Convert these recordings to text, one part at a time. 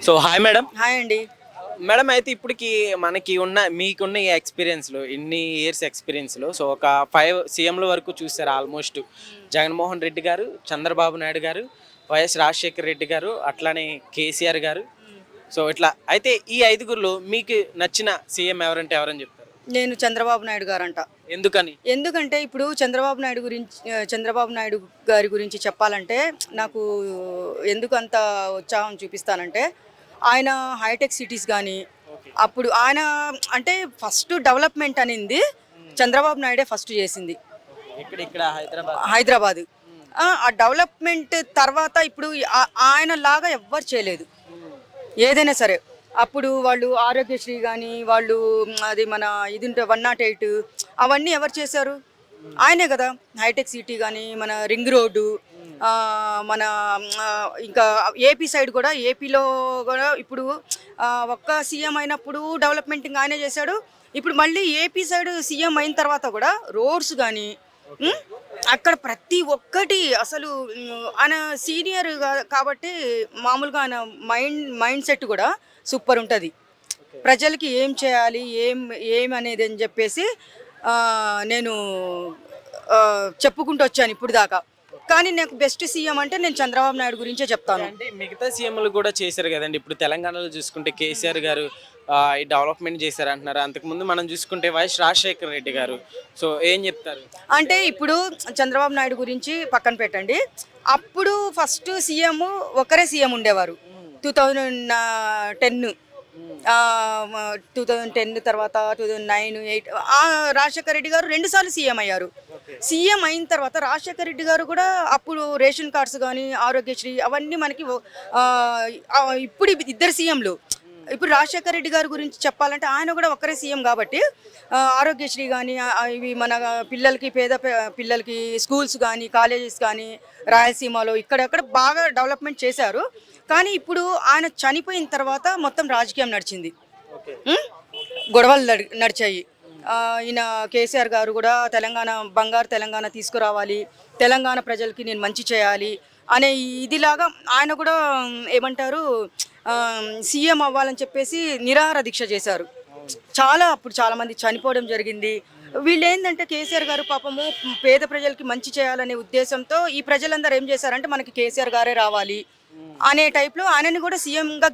So hi madam. Hi అండి. Madam అయితే ఇప్పటికి మనకి మీకున్న ఈ ఎక్స్పీరియన్స్‌లో ఇన్ని ఇయర్స్ ఎక్స్పీరియన్స్‌లో సో ఒక 5 సీఎంల వరకు చూసారు ఆల్మోస్ట్. జగన్మోహన్ రెడ్డి గారు, చంద్రబాబు నాయుడు గారు, వైఎస్ రాజశేఖర్ రెడ్డి గారు, అట్లానే కేసీఆర్ గారు. సో ఇట్లా అయితే ఈ ఐదుగురిలో మీకు నచ్చిన సీఎం ఎవరంటే ఎవరని చెప్తారు? నేను చంద్రబాబు నాయుడు గారంట. ఎందుకని? ఎందుకంటే ఇప్పుడు చంద్రబాబు నాయుడు గారి గురించి చెప్పాలంటే నాకు ఎందుకు అంత ఉత్సాహం చూపిస్తానంటే ఆయన హైటెక్ సిటీస్ కానీ అప్పుడు ఆయన అంటే ఫస్ట్ డెవలప్మెంట్ అనింది చంద్రబాబు నాయుడే ఫస్ట్ చేసింది ఇక్కడ హైదరాబాద్. ఆ డెవలప్మెంట్ తర్వాత ఇప్పుడు ఆయన లాగా ఎవ్వరు చేయలేదు ఏదైనా సరే. అప్పుడు వాళ్ళు ఆరోగ్యశ్రీ కానీ వాళ్ళు అది మన ఇది 108 అవన్నీ ఎవరు చేశారు? ఆయనే కదా. హైటెక్ సిటీ కానీ మన రింగ్ రోడ్డు మన ఇంకా ఏపీ సైడ్ కూడా ఏపీలో కూడా ఇప్పుడు ఒక్క సీఎం అయినప్పుడు డెవలప్మెంట్ ఇంకా ఆయనే చేశాడు. ఇప్పుడు మళ్ళీ ఏపీ సైడ్ సీఎం అయిన తర్వాత కూడా రోడ్స్ కానీ అక్కడ ప్రతి ఒక్కటి అసలు ఆయన సీనియర్ కాబట్టి మామూలుగా ఆయన మైండ్ సెట్ కూడా సూపర్ ఉంటుంది. ప్రజలకి ఏం చేయాలి ఏం అనేది అని చెప్పేసి నేను చెప్పుకుంటూ వచ్చాను ఇప్పుడు దాకా. కానీ నాకు బెస్ట్ సీఎం అంటే నేను చంద్రబాబు నాయుడు గురించే చెప్తాను. అంటే మిగతా సీఎంలు కూడా చేశారు కదండి. ఇప్పుడు తెలంగాణలో చూసుకుంటే కేసీఆర్ గారు ఈ డెవలప్మెంట్ చేశారు అంటున్నారు. అంతకుముందు మనం చూసుకుంటే వైఎస్ రాజశేఖర రెడ్డి గారు. సో ఏం చెప్తారు? అంటే ఇప్పుడు చంద్రబాబు నాయుడు గురించి పక్కన పెట్టండి. అప్పుడు ఫస్ట్ సీఎం ఒకరే సీఎం ఉండేవారు 2010 2010 తర్వాత 2009, 2008 రాజశేఖర రెడ్డి గారు 2 సార్లు సీఎం అయ్యారు. సీఎం అయిన తర్వాత రాజశేఖర రెడ్డి గారు కూడా అప్పుడు రేషన్ కార్డ్స్ కానీ ఆరోగ్యశ్రీ అవన్నీ మనకి ఇప్పుడు ఇద్దరు సీఎంలు. ఇప్పుడు రాజశేఖర రెడ్డి గారి గురించి చెప్పాలంటే ఆయన కూడా ఒకరే సీఎం కాబట్టి ఆరోగ్యశ్రీ కానీ ఇవి మన పేద పిల్లలకి స్కూల్స్ కానీ కాలేజెస్ కానీ రాయలసీమలో ఇక్కడక్కడ బాగా డెవలప్మెంట్ చేశారు. కానీ ఇప్పుడు ఆయన చనిపోయిన తర్వాత మొత్తం రాజకీయం నడిచింది, గొడవలు నడిచాయి. ఈయన కేసీఆర్ గారు కూడా బంగారు తెలంగాణ తీసుకురావాలి, తెలంగాణ ప్రజలకి నేను మంచి చేయాలి అనే ఇదిలాగా ఆయన కూడా ఏమంటారు సీఎం అవ్వాలని చెప్పేసి నిరాహార దీక్ష చేశారు. అప్పుడు చాలామంది చనిపోవడం జరిగింది. వీళ్ళు ఏంటంటే కేసీఆర్ గారు పాపము పేద ప్రజలకి మంచి చేయాలనే ఉద్దేశంతో ఈ ప్రజలందరూ ఏం చేశారంటే మనకి కేసీఆర్ గారే రావాలి అనే టైప్లో ఆయనని కూడా సీఎంగా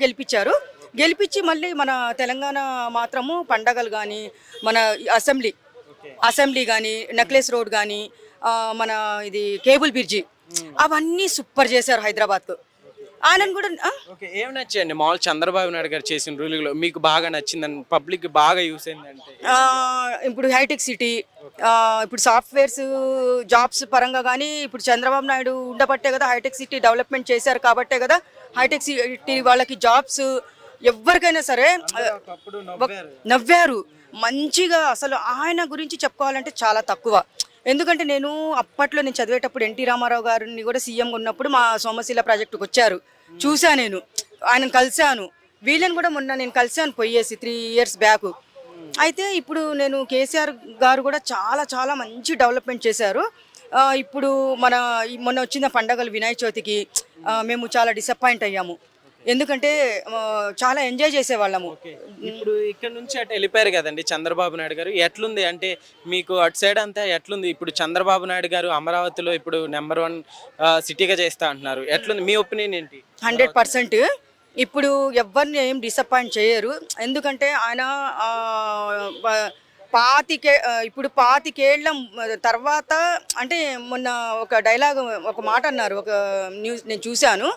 గెలిపించి మళ్ళీ మన తెలంగాణ మాత్రము పండగలు కానీ మన అసెంబ్లీ కానీ నెక్లెస్ రోడ్ కానీ మన ఇది కేబుల్ బ్రిడ్జి అవన్నీ సూపర్ చేశారు హైదరాబాద్కు. ఆయనను కూడా ఏం నచ్చాయండి మామూలు చంద్రబాబు నాయుడు గారు చేసిన రూలింగ్లో మీకు బాగా నచ్చిందని పబ్లిక్ బాగా యూస్ అయిందంటే? ఇప్పుడు హైటెక్ సిటీ ఇప్పుడు సాఫ్ట్వేర్స్ జాబ్స్ పరంగా కానీ ఇప్పుడు చంద్రబాబు నాయుడు ఉండబట్టే కదా హైటెక్ సిటీ డెవలప్మెంట్ చేశారు కాబట్టే కదా హైటెక్ సిటీ వాళ్ళకి జాబ్స్ ఎవరికైనా సరే నవ్వారు మంచిగా. అసలు ఆయన గురించి చెప్పుకోవాలంటే చాలా తక్కువ. ఎందుకంటే నేను అప్పట్లో నేను చదివేటప్పుడు ఎన్టీ రామారావు గారిని కూడా సీఎం ఉన్నప్పుడు మా సోమశీల ప్రాజెక్టుకు వచ్చారు, చూసా, నేను ఆయనను కలిశాను. వీళ్ళని కూడా మొన్న నేను కలిశాను పోయేసి 3 years బ్యాక్. అయితే ఇప్పుడు నేను కేసీఆర్ గారు కూడా చాలా మంచి డెవలప్మెంట్ చేశారు. ఇప్పుడు మొన్న వచ్చిన పండగలు వినాయక చవితికి మేము చాలా డిసప్పాయింట్ అయ్యాము. ఎందుకంటే చాలా ఎంజాయ్ చేసేవాళ్ళము. ఇప్పుడు ఇక్కడ నుంచి అటు వెళ్ళిపోయారు కదండి చంద్రబాబు నాయుడు గారు. ఎట్లుంది అంటే మీకు అటు సైడ్ అంతా ఎట్లుంది? ఇప్పుడు చంద్రబాబు నాయుడు గారు అమరావతిలో ఇప్పుడు నెంబర్ 1 సిటీగా చేస్తా అంటున్నారు. ఎట్లుంది మీ ఒపీనియన్ ఏంటి? 100% ఇప్పుడు ఎవరిని ఏం డిసప్పాయింట్ చేయరు. ఎందుకంటే ఆయన ఇప్పుడు 25 ఏళ్ల తర్వాత అంటే మొన్న ఒక డైలాగ్ ఒక మాట అన్నారు, ఒక న్యూస్ నేను చూశాను.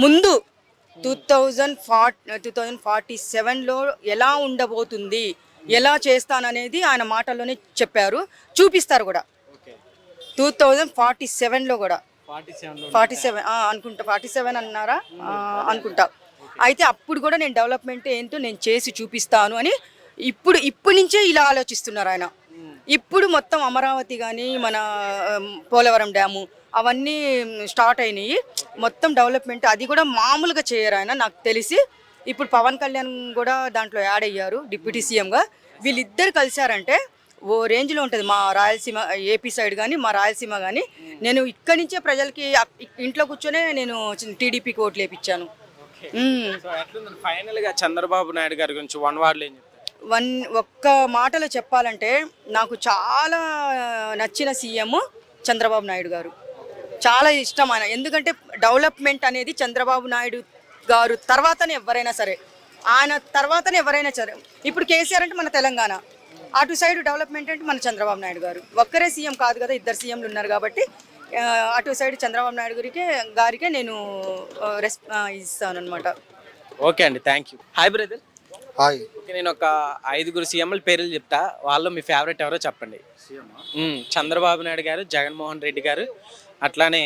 ముందు 2047లో ఎలా ఉండబోతుంది, ఎలా చేస్తాననేది ఆయన మాటల్లోనే చెప్పారు, చూపిస్తారు కూడా. 2047లో కూడా 47 అనుకుంటా, 47 అన్నారా అనుకుంటా. అయితే అప్పుడు కూడా నేను డెవలప్మెంట్ ఏంటో నేను చేసి చూపిస్తాను అని ఇప్పటి నుంచే ఇలా ఆలోచిస్తున్నారు ఆయన. ఇప్పుడు మొత్తం అమరావతి కానీ మన పోలవరం డ్యాము అవన్నీ స్టార్ట్ అయినాయి. మొత్తం డెవలప్మెంట్ అది కూడా మామూలుగా చేయరు ఆయన నాకు తెలిసి. ఇప్పుడు పవన్ కళ్యాణ్ కూడా దాంట్లో యాడ్ అయ్యారు డిప్యూటీ సీఎంగా. వీళ్ళిద్దరు కలిశారంటే ఓ రేంజ్లో ఉంటుంది. మా రాయలసీమ ఏపీ సైడ్ కానీ మా రాయలసీమ కానీ నేను ఇక్కడి నుంచే ప్రజలకి ఇంట్లో కూర్చొనే నేను టీడీపీకి ఓట్లు వేయించాను. సో ఎట్లుంది ఫైనల్ గా చంద్రబాబు నాయుడు గారి గురించి వన్ వర్డ్ ఏం చెప్తారు? ఒక్క మాటలో చెప్పాలంటే నాకు చాలా నచ్చిన సీఎం చంద్రబాబు నాయుడు గారు. చాలా ఇష్టం ఆయన, ఎందుకంటే డెవలప్మెంట్ అనేది చంద్రబాబు నాయుడు గారు తర్వాతనే ఎవరైనా సరే, ఆయన తర్వాతనే ఎవరైనా సరే. ఇప్పుడు కేసీఆర్ అంటే మన తెలంగాణ, అటు సైడ్ డెవలప్మెంట్ అంటే మన చంద్రబాబు నాయుడు గారు. ఒక్కరే సీఎం కాదు కదా, ఇద్దరు సీఎంలు ఉన్నారు కాబట్టి అటు సైడ్ చంద్రబాబు నాయుడు గారికే నేను ఇస్తాను అనమాట. ఓకే అండి, thank you. Hi brother. Hi. Okay, నేను ఒక 5 సీఎంల పేర్లు చెప్తా, వాళ్ళు మీ ఫేవరెట్ ఎవరో చెప్పండి. చంద్రబాబు నాయుడు గారు, జగన్మోహన్ రెడ్డి గారు, అట్లానే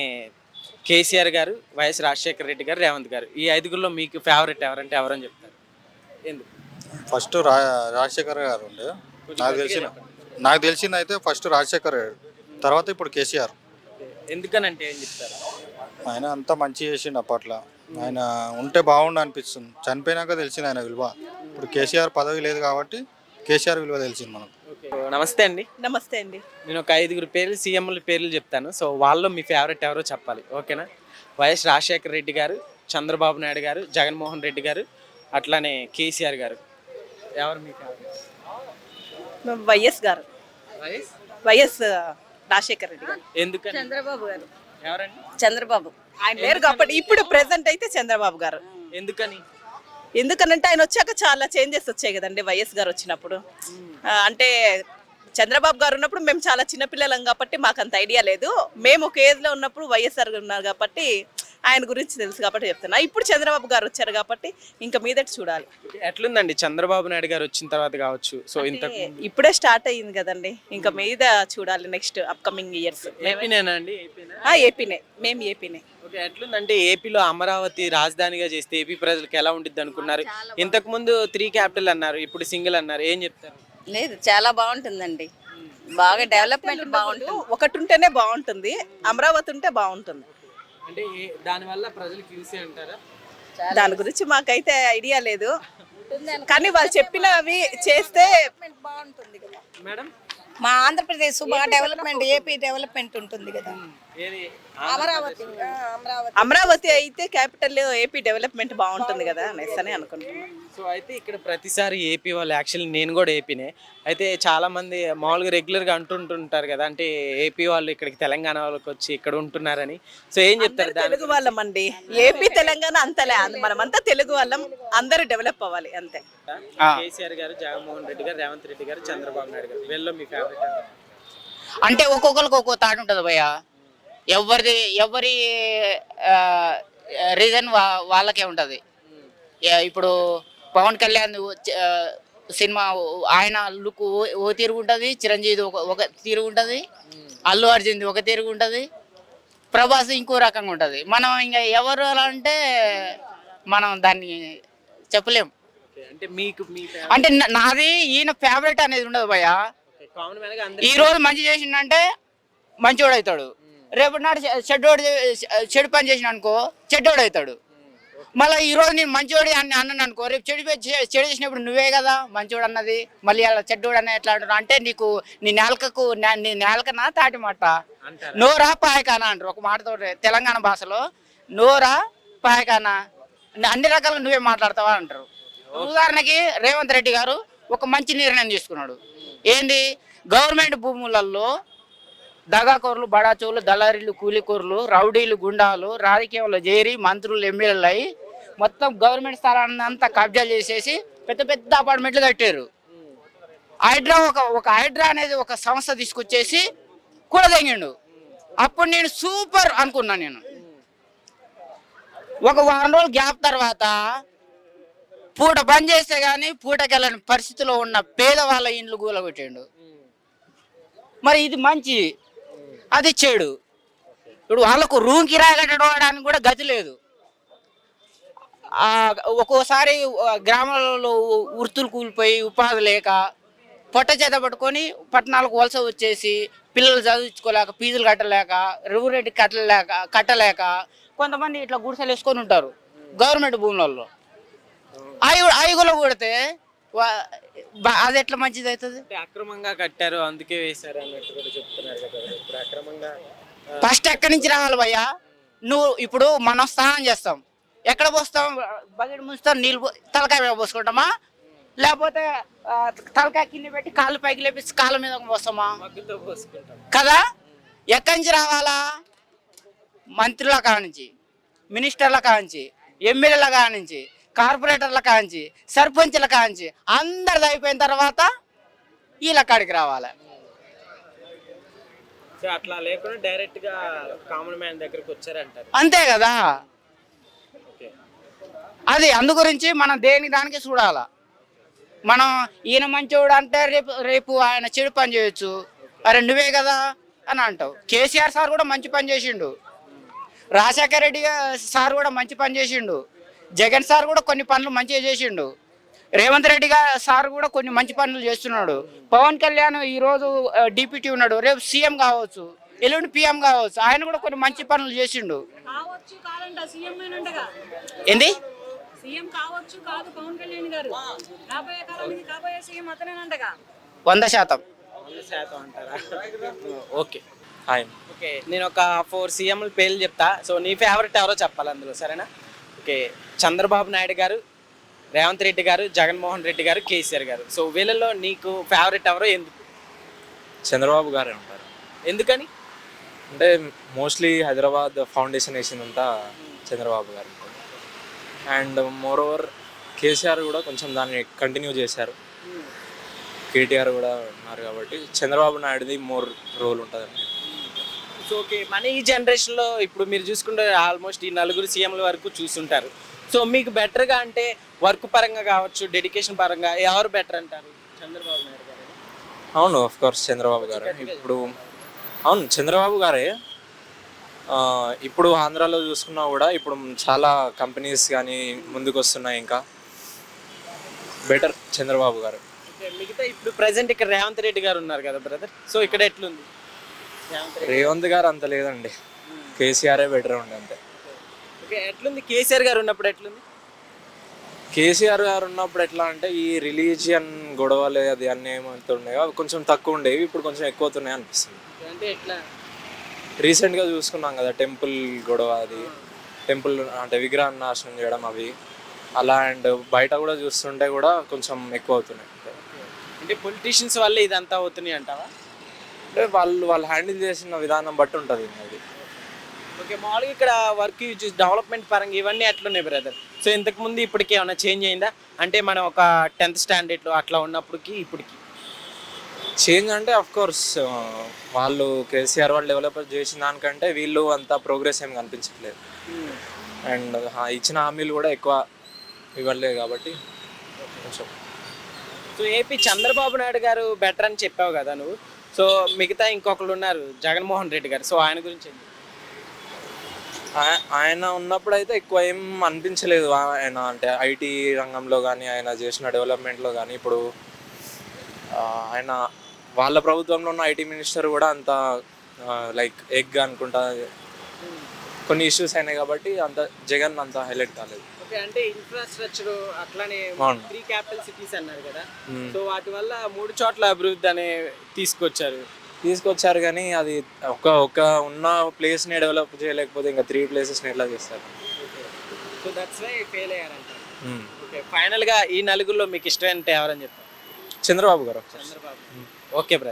కేసీఆర్ గారు, వైఎస్ రాజశేఖర రెడ్డి గారు, రేవంత్ గారు. ఈ 5లో మీకు ఫేవరెట్ ఎవరంటే ఎవరని చెప్తారు? ఎందుకు? ఫస్ట్ రాజశేఖర్ గారు ఉండే, నాకు తెలిసింది అయితే ఫస్ట్ రాజశేఖర్ గారు, తర్వాత ఇప్పుడు కేసీఆర్. ఎందుకనంటే ఏం చెప్తారు? ఆయన అంతా మంచి చేసిండు అప్పట్లో, ఆయన ఉంటే బాగుండు అనిపిస్తుంది. చనిపోయినాక తెలిసింది ఆయన విలువ. ఇప్పుడు కేసీఆర్ పదవి లేదు కాబట్టి కేసీఆర్ విలువ తెలిసింది మనకు. నమస్తే అండి. నమస్తే అండి. నేను ఒక 5 పేర్లు సీఎంల పేర్లు చెప్తాను, సో వాళ్ళలో మీ ఫేవరెట్ ఎవరో చెప్పాలి, ఓకేనా? వైఎస్ రాజశేఖర రెడ్డి గారు, చంద్రబాబు నాయుడు గారు, జగన్మోహన్ రెడ్డి గారు, అట్లానే కేసీఆర్ గారు. ఎవరు మీ ఫేవరెట్? వైఎస్ గారు. వైఎస్ రాజశేఖర రెడ్డి గారు. ఎందుకని? చంద్రబాబు గారు. ఎవరండి? చంద్రబాబు. ఆయన లేరు కాబట్టి ఇప్పుడు ప్రెసెంట్ అయితే చంద్రబాబు గారు. ఎందుకని? ఎందుకనంటే ఆయన వచ్చాక చాలా చేంజెస్ వచ్చాయి కదండి వైఎస్ గారు వచ్చినప్పుడు. అంటే చంద్రబాబు గారు ఉన్నప్పుడు మేము చాలా చిన్నపిల్లలం కాబట్టి మాకు అంత ఐడియా లేదు. మేము ఒక ఏజ్లో ఉన్నప్పుడు వైఎస్ఆర్ ఉన్నారు కాబట్టి ఆయన గురించి తెలుసు కాబట్టి చెప్తున్నా. ఇప్పుడు చంద్రబాబు గారు వచ్చారు కాబట్టి ఇంకా మీదట చూడాలి. ఎట్లుందండి చంద్రబాబు నాయుడు గారు వచ్చిన తర్వాత కావచ్చు, సో ఇంతకు ఇప్పుడే స్టార్ట్ అయ్యింది కదండి, ఇంకా మీద చూడాలి నెక్స్ట్ అప్కమింగ్ ఇయర్స్. ఏపీనేనా అండి? ఏపీనే, మేము ఏపీనే. ఓకే, ఎట్లుందంటే ఏపీలో అమరావతి రాజధానిగా చేస్తే ఏపీ ప్రజలకు ఎలా ఉంటుంది అనుకున్నారు? ఇంతకు ముందు 3 క్యాపిటల్ అన్నారు, ఇప్పుడు సింగిల్ అన్నారు, ఏం చెప్తారు? లేదు, చాలా బాగుంటుందండి, బాగా డెవలప్మెంట్ బాగుంటుంది. ఒకటి ఉంటేనే బాగుంటుంది, అమరావతి ఉంటే బాగుంటుంది. అంటే దానివల్ల ప్రజలకు యూస్ అంటారా? దాని గురించి మాకైతే ఐడియా లేదు, కానీ వాళ్ళు చెప్పినవి చేస్తే బాగుంటుంది కదా మేడం. మా ఆంధ్రప్రదేశ్ బాగా డెవలప్మెంట్, ఏపీ డెవలప్మెంట్ ఉంటుంది కదా. అమరావతి అమరావతి అయితే క్యాపిటల్, ఏపీ డెవలప్మెంట్ బాగుంటుంది కదా అనేసి అని అనుకుంటున్నాను. సో అయితే ఇక్కడ ప్రతిసారి ఏపీ వాళ్ళు, యాక్చువల్లీ నేను కూడా ఏపీనే, అయితే చాలా మంది మామూలుగా రెగ్యులర్గా అంటుంటుంటారు కదా, అంటే ఏపీ వాళ్ళు ఇక్కడికి తెలంగాణ వాళ్ళకి వచ్చి ఇక్కడ ఉంటున్నారని. సో ఏం చెప్తారు? తెలుగు వాళ్ళం అండి, ఏపీ తెలంగాణ అంతలే, మనమంతా తెలుగు వాళ్ళం, అందరూ డెవలప్ అవ్వాలి అంతే. కేసీఆర్ గారు, జగన్మోహన్ రెడ్డి గారు, రేవంత్ రెడ్డి గారు, చంద్రబాబు నాయుడు గారు, వీళ్ళలో మీ ఫేవరెట్? అంటే ఒక్కొక్కరికి ఒక్కో థాట్ ఉంటుంది భయ్య. ఎవరి రీజన్ వాళ్ళకే ఉంటుంది. ఇప్పుడు పవన్ కళ్యాణ్ సినిమా ఆయన లుక్ ఓ తీరుగు ఉంటుంది, చిరంజీవి ఒక తీరుగు ఉంటుంది, అల్లు అర్జున్ది ఒక తీరుగు ఉంటుంది, ప్రభాస్ ఇంకో రకంగా ఉంటుంది. మనం ఇంకా ఎవరు అలా అంటే మనం దాన్ని చెప్పలేం. అంటే మీకు అంటే నాది ఈయన ఫేవరెట్ అనేది ఉండదు భయ్య. ఈ రోజు మంచి చేసిండంటే మంచివాడు అవుతాడు, రేపటి నాడు చెడు పని చేసిన అనుకో చెడ్డోడు అవుతాడు. మళ్ళీ ఈ రోజు నేను మంచివాడు అని అన్నాను అనుకో, రేపు చెడు చేసినప్పుడు నువ్వే కదా మంచివాడు అన్నది, మళ్ళీ అలా చెడ్డోడు అన్న ఎట్లా అంటున్నావు అంటే నీకు నీ నేలకనా తాటి మాట, నోరా పాయకానా అంటారు ఒక మాటతో తెలంగాణ భాషలో. నోరా పాయకానా అన్ని రకాలుగా నువ్వే మాట్లాడతావా అంటారు. ఉదాహరణకి రేవంత్ రెడ్డి గారు ఒక మంచి నిర్ణయం తీసుకున్నాడు. ఏంటి? గవర్నమెంట్ భూములలో దగాకోర్లు, బడాచోళ్ళు, దళారీలు, కూలీకోర్లు, రౌడీలు, గుండాలు రాజకీయంలో చేరి మంత్రులు, ఎమ్మెల్యేలు అయ్యి మొత్తం గవర్నమెంట్ స్థలాన్ని అంతా కబ్జా చేసేసి పెద్ద పెద్ద అపార్ట్మెంట్లు కట్టారు. హైడ్రా ఒక హైడ్రా అనేది ఒక సంస్థ తీసుకొచ్చేసి కూడదెంగిండు. అప్పుడు నేను సూపర్ అనుకున్నాను. నేను ఒక వారం రోజులు గ్యాప్ తర్వాత పూట బంద్ చేస్తే కానీ పూటకెళ్ళని పరిస్థితిలో ఉన్న పేదవాళ్ళ ఇండ్లు కూలగొట్టిండు. మరి ఇది మంచి, అది చెడు. ఇప్పుడు వాళ్ళకు రూమ్ కిరాయి కట్టడానికి కూడా గతి లేదు. ఒక్కోసారి గ్రామాలలో వృత్తులు కూలిపోయి ఉపాధి లేక పొట్ట చేత పట్టుకొని పట్టణాలకు వలస వచ్చేసి పిల్లలు చదివించుకోలేక, ఫీజులు కట్టలేక, రెవెన్యూ కట్టలేక కొంతమంది ఇట్లా గుడిసెలు వేసుకొని ఉంటారు గవర్నమెంట్ భూములలో. అవి కూడా కొడితే అది ఎట్లా మంచిది అవుతుంది? అక్రమంగా కట్టారు అందుకే వేశారు అన్నట్టు కూడా చెప్తున్నారు కదా. ఇప్పుడు అక్రమంగా ఫస్ట్ ఎక్కడి నుంచి రావాలి భయ్యా? నువ్వు ఇప్పుడు మనం స్నానం చేస్తాం, ఎక్కడ పోస్తాం? బకెట్ ముంచుతాం, నీళ్ళు తలకాయ మీద పోసుకుంటామా? లేకపోతే తలకాయ కింద పెట్టి కాళ్ళు పైకి లేపి కాళ్ళ మీద పోస్తామా? మగ్గుతో పోసుకుంటాం కదా. ఎక్కడి నుంచి రావాలా? మంత్రుల కానించి, మినిస్టర్ల కానించి, ఎమ్మెల్యేల కానించి, కార్పొరేటర్ల కానించి, సర్పంచ్ల కానించి అందరిది అయిపోయిన తర్వాత వీళ్ళ కాడికి రావాలి. సో అట్లా లేకుండా డైరెక్ట్ గా కామన్ మ్యాన్ దగ్గరకు వచ్చారంటారు. అంతే కదా. ఓకే. అది అందు గురించి మనం దేని దానికి చూడాలా. మనం ఈయన మంచోడు అంటే రేపు ఆయన చెడు పని చేయొచ్చు. అరే నువ్వే కదా అని అంటావు. కేసీఆర్ సార్ కూడా మంచి పని చేసిండు, రాజశేఖర రెడ్డి సార్ కూడా మంచి పని చేసిండు, జగన్ సార్ కూడా కొన్ని పనులు మంచిగా చేసిండు, రేవంత్ రెడ్డి సార్ కూడా కొన్ని మంచి పనులు చేస్తున్నాడు, పవన్ కళ్యాణ్ ఈరోజు డిప్యూటీ ఉన్నాడు, రేపు సీఎం కావచ్చు, ఎల్లుండి పిఎం కావచ్చు, ఆయన కూడా కొన్ని మంచి పనులు చేసిండు. ఏంది సీఎం కావచ్చు కాదు పవన్ కళ్యాణ్ గారు రాబోయే కాలానికి కాబోయే సీఎం అతనేనంటగా 100%. 100% అంటారా? ఓకే. హాయ్. ఓకే, నేను ఒక 4 సీఎంల పేర్లు చెప్తా. సో నీ ఫేవరెట్ ఎవరో చెప్పాలి అందులో, సరేనా? ఓకే, చంద్రబాబు నాయుడు గారు, రేవంత్ రెడ్డి గారు, జగన్మోహన్ రెడ్డి గారు, కేసీఆర్ గారు. సో వీళ్ళల్లో నీకు ఫేవరెట్ ఎవరో ఎందుకు? చంద్రబాబు గారే ఉంటారు. ఎందుకని? అంటే మోస్ట్లీ హైదరాబాద్ ఫౌండేషన్ వేసిందంతా చంద్రబాబు గారు. అండ్ మోర్ ఓవర్ కేసీఆర్ కూడా కొంచెం దాన్ని కంటిన్యూ చేశారు, కేటీఆర్ కూడా ఉన్నారు కాబట్టి చంద్రబాబు నాయుడుది మోర్ రోల్ ఉంటుందండి. సో ఓకే, మన ఈ జనరేషన్లో ఇప్పుడు మీరు చూసుకుంటే ఆల్మోస్ట్ ఈ 4 సీఎంల వరకు చూస్తుంటారు. సో మీకు బెటర్గా అంటే వర్క్ పరంగా కావచ్చు, డెడికేషన్ పరంగా ఎవరు బెటర్ అంటారు? చంద్రబాబు నాయుడు గారు. అవును, ఆఫ్ కోర్స్ చంద్రబాబు గారు. ఇప్పుడు అవును చంద్రబాబు గారే. ఇప్పుడు ఆంధ్రాలో చూసుకున్నా కూడా ఇప్పుడు చాలా కంపెనీస్ కానీ ముందుకు వస్తున్నాయి. ఇంకా బెటర్ చంద్రబాబు గారు. ఓకే, మిగతా ఇప్పుడు ప్రజెంట్ ఇక్కడ రేవంత్ రెడ్డి గారు ఉన్నారు కదా బ్రదర్. సో ఇక్కడ ఎట్లుంది? రేవంత్ గారు అంత లేదండి, కేసీఆరే బెటర్ ఉండే అంతే. ఓకే, ఎట్లుంది కేసీఆర్ గారు ఉన్నప్పుడు ఎట్లుంది? కేసీఆర్ గారు ఉన్నప్పుడు ఎట్లా అంటే ఈ రిలీజియన్ గొడవలు అది అన్నీ ఏమవుతున్నాయో అవి కొంచెం తక్కువ ఉండేవి, ఇప్పుడు కొంచెం ఎక్కువ అవుతున్నాయి అనిపిస్తుంది. అంటే ఎట్లా? రీసెంట్గా చూసుకున్నాం కదా టెంపుల్ గొడవ, అది టెంపుల్ అంటే విగ్రహాన్ని నాశనం చేయడం అవి అలా. అండ్ బయట కూడా చూస్తుంటే కూడా కొంచెం ఎక్కువ అవుతున్నాయి. అంటే పొలిటీషియన్స్ వల్ల ఇదంతా అవుతున్నాయి అంటావా? అంటే వాళ్ళు హ్యాండిల్ చేసిన విధానం బట్టి ఉంటుంది అది. ఓకే, మామూలుగా ఇక్కడ వర్క్ డెవలప్మెంట్ పరంగా ఇవన్నీ ఎట్లున్నాయి బ్రదర్? సో ఇంతకుముందు ఇప్పటికి ఏమైనా చేంజ్ అయిందా? అంటే మనం ఒక 10th స్టాండర్డ్లో అట్లా ఉన్నప్పటికి ఇప్పటికి చేంజ్ అంటే అఫ్ కోర్స్ వాళ్ళు కేసీఆర్ వాళ్ళు డెవలప్ చేసిన దానికంటే వీళ్ళు అంత ప్రోగ్రెస్ ఏం కనిపించట్లేదు. అండ్ ఇచ్చిన హామీలు కూడా ఎక్కువ ఇవ్వలేదు కాబట్టి కొంచెం. సో ఏపీ చంద్రబాబు నాయుడు గారు బెటర్ అని చెప్పావు కదా నువ్వు. సో మిగతా ఇంకొకరు ఉన్నారు జగన్మోహన్ రెడ్డి గారు. సో ఆయన గురించి ఏంటి? ఆయన ఉన్నప్పుడు అయితే ఎక్కువ ఏం అనిపించలేదు. ఆయన అంటే ఐటీ రంగంలో కానీ ఆయన చేసిన డెవలప్మెంట్లో కానీ. ఇప్పుడు ఆయన వాళ్ళ ప్రభుత్వంలో ఉన్న ఐటీ మినిస్టర్ కూడా అంత లైక్ ఎగ్ అనుకుంటా కొన్ని ఇష్యూస్ అయినాయి కాబట్టి అంత జగన్ అంత హైలైట్ కాలేదు. ఓకే, అంటే ఇన్ఫ్రాస్ట్రక్చర్ అట్లానే 3 క్యాపిటల్ సిటీస్ అన్నారు కదా. సో వాటి వల్ల 3 చోట్ల అభివృద్ధి అనే తీసుకొచ్చారు కానీ అది ఒక ఉన్న ప్లేస్ని డెవలప్ చేయలేకపోతే ఇంకా 3 ప్లేసెస్ని ఎట్లా చేస్తారు? సో దట్స్ వై ఫెయిల్ అయ్యారంట. ఓకే, ఫైనల్గా ఈ 4లో మీకు ఇష్టం అంటే ఎవరని చెప్తారు? చంద్రబాబు గారు. చంద్రబాబు. Okay brother.